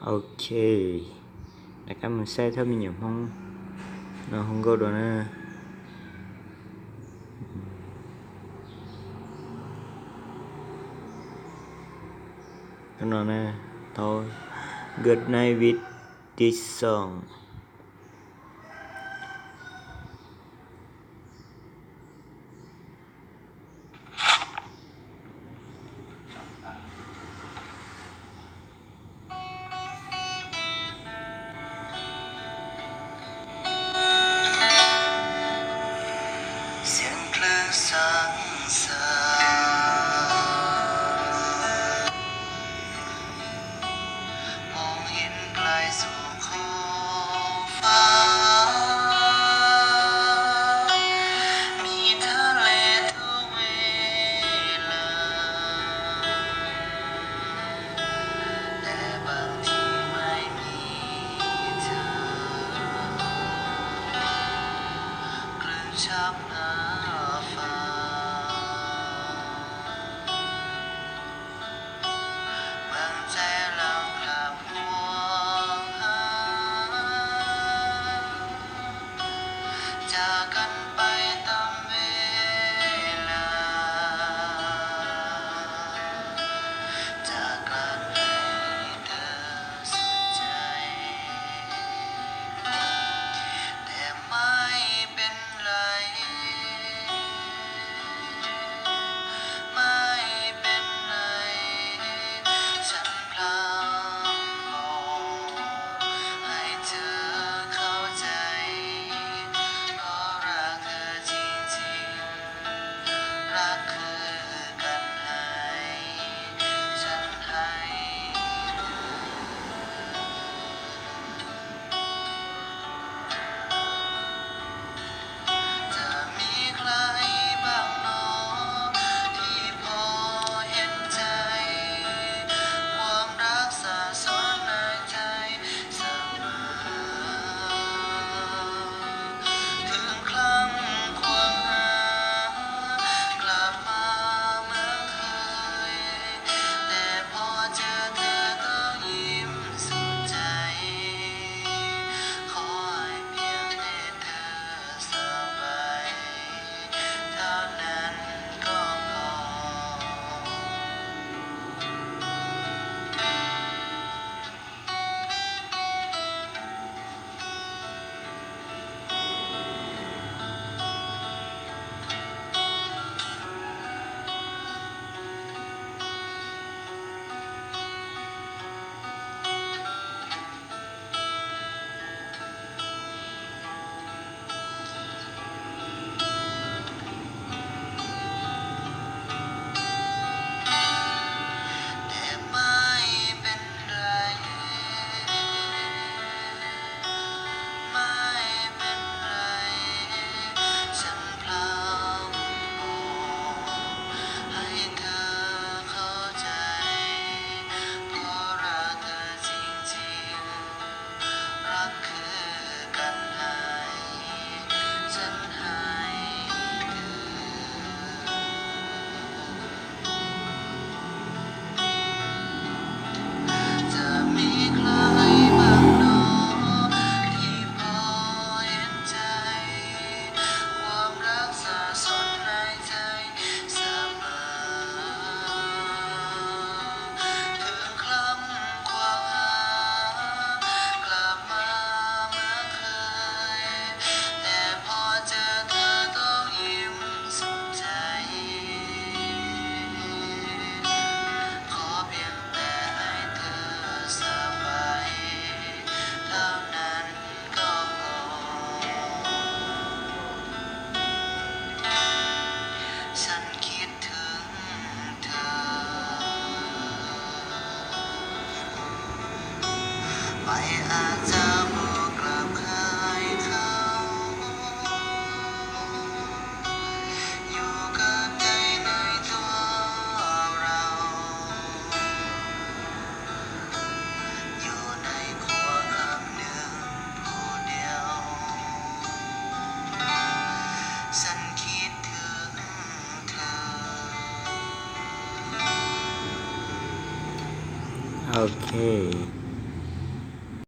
Ok, đại ca mình xe theo mình nhầm không? Nó không có đồ nè. Nó nè, thôi. Good night with this song.ชักหน้าฟ้าเมืองใจเรากลับห่วงหาจากกันไปตามเวลาจากกันให้เธอสุดใจแต่ไม่เป็นไรไม่เป็นไรฉันพลางบอกให้เธอเข้าใจเพราะรักเธอจริงๆรักคือกันให้ฉันให้จะมีใครบ้างหนอที่พอเห็นใจความรักสะสมในใจเสมอถึงครั้งควงหากลับมาเหมือนเคยแต่พอเจอเธอต้องยิ้มสุดใจขอให้เพียงได้เธอสบายเท่านั้นก็พอแต่ไม่เป็นไรไม่เป็นไรฉันพลางบอกให้เธอเข้าใจเพราะรักเธอจริงๆรักคือกันให้ฉันให้เธอ จะมีใครบ้างหนอที่พอเห็นใจความรักสะสมในใจเสมอถึงครั้งควงหากลับมาเหมือนเคยแต่พอเจอเธอต้องยิ้มสุดใจ ขอเพียงแต่ให้เธอสบายเท่านั้นก็พอฉันคิดถึงเธอไม่อาจจะบอกกลับใครเขาอยู่กับใจในตัวเราอยู่ในครัวคำหนึ่งผู้เดียวฉันคิดถึงเธอ Ok.